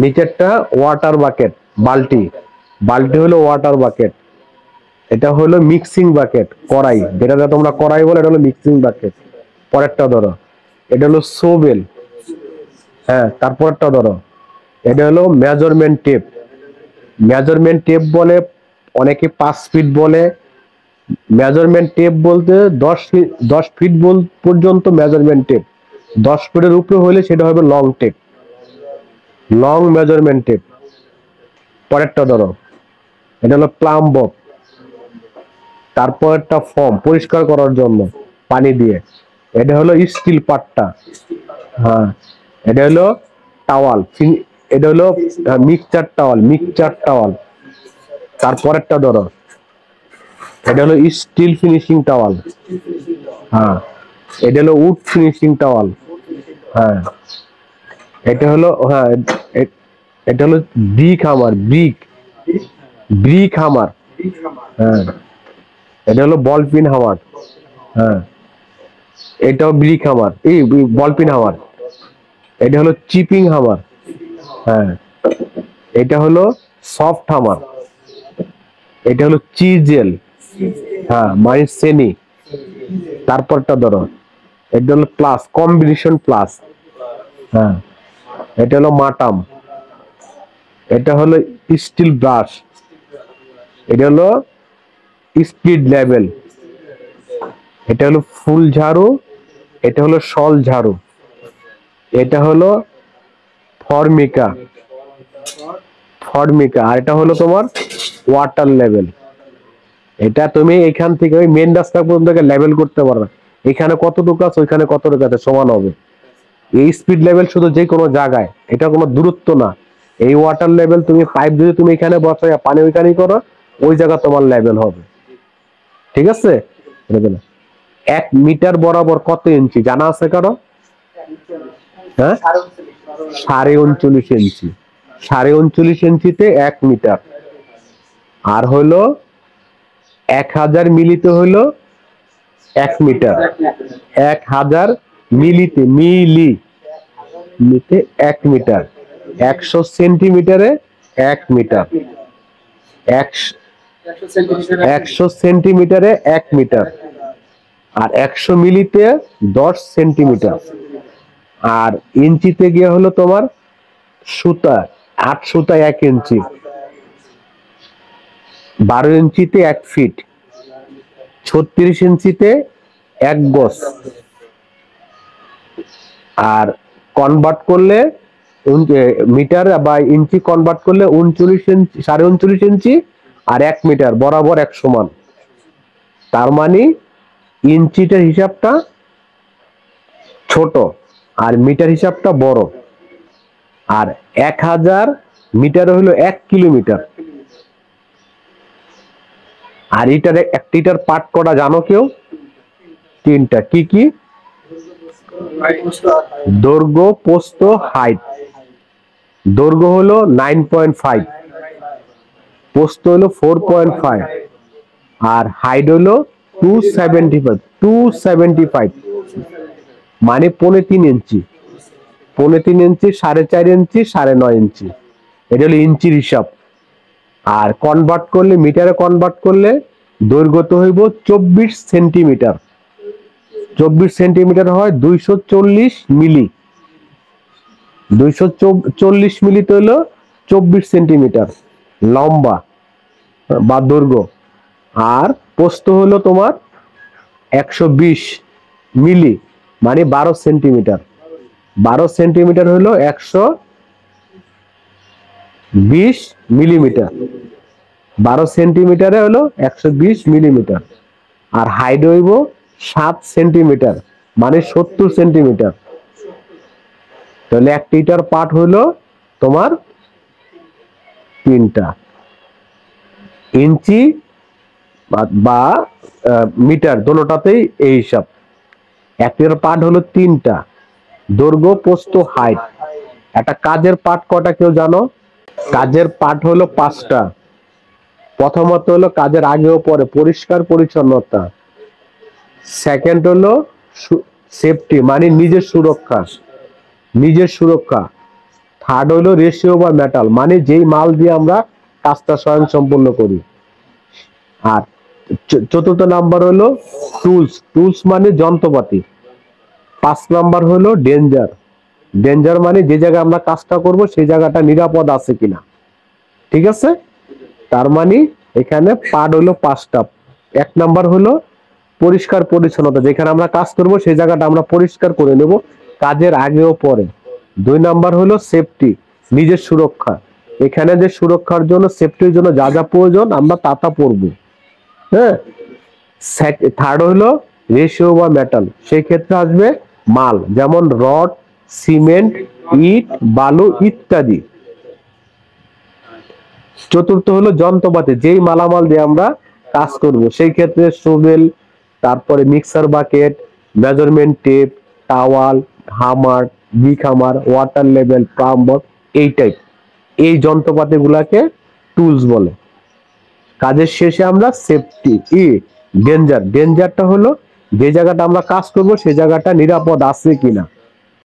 নিচেরটা water bucket, বালতি, বালতি হলো ওয়াটার বাকেট। এটা হলো মিক্সিং বাকেট, কড়াই, যেটা তোমরা কড়াই বলো এটা হলো মিক্সিং বাকেট। পরেরটা ধরো, এটা হলো সোবেল। হ্যাঁ, তারপরটা ধরো, এটা হলো মেজারমেন্ট টেপ। মেজারমেন্ট টেপ বলে, অনেকে 5 ফিট বলে। মেজারমেন্ট টেপ বলতে 10 ফিট পর্যন্ত মেজারমেন্ট টেপ। 10 ফিটের উপরে হলে সেটা হবে long tape, long measurement tape. পরেরটা ধরো, এটা হলো প্লাম্ব। তারপর একটা ফর্ম পরিষ্কার করার জন্য পানি দিয়ে, এটা হলো স্টিল পাট্টা। হ্যাঁ, এটা হলো টাওয়াল, এটা হলো মিক্সচার টাওয়াল, মিক্সচার টাওয়াল। তারপরেরটা ধরো, এটা হলো স্টিল ফিনিশিং টাওয়াল। হ্যাঁ, এটা হলো উড ফিনিশিং টাওয়াল। হ্যাঁ, এটা হলো, হ্যাঁ, এটা হলো ব্রিক হামার, ব্রিক, ব্রিক হামার। হ্যাঁ, এটা হলো বল পিন হামার। হ্যাঁ, এটাও ব্রিক হামার, এই বল পিন হামার। এটা হলো চিপিং হামার। হ্যাঁ, এটা হলো সফট হামার। এটা হলো চিজেল। হ্যাঁ, মানে সেনি। তারপরটা ধরো, এটা হলো প্লাস, কম্বিনেশন প্লাস। হ্যাঁ, এটা হলো মাটাম। এটা হলো স্টিল ব্রাশ। এটা হলো স্পিড লেভেল। এটা হলো ফুল ঝাড়ু। এটা হলো শল ঝাড়ু। এটা হলো ফর্মিকা, ফর্মিকা। আর এটা হলো তোমার ওয়াটার লেভেল। এটা তুমি এখান থেকে ওই মেন রাস্তা পর্যন্ত লেভেল করতে পারবে। এখানে কতটুকু আছে, ওইখানে কতটুকু আছে, সমান হবে। এই স্পিড লেভেল শুধু যে কোনো জায়গায়, এটা কোনো দূরত্ব না। এই ওয়াটার লেভেল তুমি পাইপ যদি তুমি এখানে বসাই পানি ওইখানেই করো, ওই জায়গা তোমার লেভেল হবে। ঠিক আছে? 1 মিটার বরাবর কত ইঞ্চি জানা আছে কারো? হ্যাঁ, 39.5 ইঞ্চি। 39.5 ইঞ্চিতে 1 মিটার। আর হলো 1000 মিলিতে হলো 1 মিটার। 1000 মিলিতে, মিলিতে 1 মিটার। 100 সেন্টিমিটারে 1 মিটার। 100 সেন্টিমিটারে 1 মিটার। আর 100 মিলিতে 10 সেন্টিমিটার। আর ইঞ্চিতে গিয়ে হলো তোমার সুতা, 8 সুতা 1 ইঞ্চি। 12 ইঞ্চিতে 1 ফিট। 36 ইঞ্চিতে 1 গজ। আর কনভার্ট করলে মিটার বা ইঞ্চি কনভার্ট করলে 39 ইঞ্চি, 39.5 ইঞ্চি আর 1 মিটার বরাবর 1 সমান। তার মানে ইঞ্চিটার হিসাবটা ছোট আর মিটার হিসাবটা বড়। আর 1000 মিটার হলো 1 কিলোমিটার। আর এটার একটিটার পার্ট কটা জানো কেউ? 3টা। কি কি? দৈর্ঘ্য, প্রস্থ, হাইট। দৈর্ঘ্য হলো 9.5, প্রস্থ হলো 4.5, আর হাইট হলো 275, মানে 3.5 ইঞ্চি। 3.5 ইঞ্চি, 4.5 ইঞ্চি, 9.5 ইঞ্চি। এটা হলো ইঞ্চির হিসাব। আর কনভার্ট করলে, মিটারে কনভার্ট করলে দৈর্ঘ্য তো হইব 24 সেন্টিমিটার। 24 সেন্টিমিটার হয় 240 মিলি। 240 মিলিতে হলো 24 সেন্টিমিটার লম্বা বা দৈর্ঘ্য। আর প্রস্থ হলো তোমার 120 মিলি, মানে 12 সেন্টিমিটার। 12 সেন্টিমিটার হলো 120 মিলিমিটার। 12 সেন্টিমিটারে হলো 120 মিলিমিটার। আর হাইট হইব 7 সেন্টিমিটার, মানে 70 সেন্টিমিটার। তাহলে 1 মিটার পার্ট হলো তোমার 3টা ইঞ্চি বা মিটার, দোনোটাতেই এই হিসাব। 1 মিটার পার্ট হলো 3টা, দৈর্ঘ্য, প্রস্থ, হাইট। একটা কাজের পার্ট কটা কেউ জানো? কাজের পার্ট হলো 5টা। প্রথমত হলো কাজের আগে ও পরে পরিষ্কার পরিচ্ছন্নতা। সেকেন্ড হলো সেফটি, মানে নিজের সুরক্ষা, নিজের সুরক্ষা। থার্ড হলো রেশিও বা মেটাল, মানে যেই মাল দিয়ে আমরা কাজটা স্বয়ং সম্পূর্ণ করি। আর চতুর্থ নাম্বার হলো টুলস, টুলস মানে যন্ত্রপাতি। 5 নাম্বার হলো ডেঞ্জার, ডেঞ্জার মানে যে জায়গায় আমরা কাজটা করব সেই জায়গাটা নিরাপদ আছে কিনা। ঠিক আছে, তার মানে এখানে পার্ট হলো 5টা। 1 নাম্বার হলো পরিষ্কার পরিচ্ছন্নতা, যেখানে আমরা কাজ করব সেই জায়গাটা আমরা পরিষ্কার করে নেব কাজের আগে ও পরে। 2 নাম্বার হলো সেফটি, নিজের সুরক্ষা, এখানে যে সুরক্ষার জন্য সেফটির জন্য যা যা প্রয়োজন আমরা তা তা পড়বো। হ্যাঁ, থার্ড হলো রেশিও বা মেটাল, সেই ক্ষেত্রে আসবে মাল, যেমন রড, সিমেন্ট, ইট, বালু ইত্যাদি। চতুর্থ হলো যন্ত্রপাতি, যেই মালামাল দিয়ে আমরা কাজ করব, সেই ক্ষেত্রে শুবেল, তারপরে mixer bucket, measurement tape, trowel, hammer, big hammer, water level, plumber, এই টাইপ, এই যন্ত্রপাতি গুলাকে টুলস বলে। কাজের শেষে আমরা সেফটি ডেঞ্জার, ডেঞ্জারটা হলো যে জায়গাটা আমরা কাজ করব সেই জায়গাটা নিরাপদ আছে কিনা।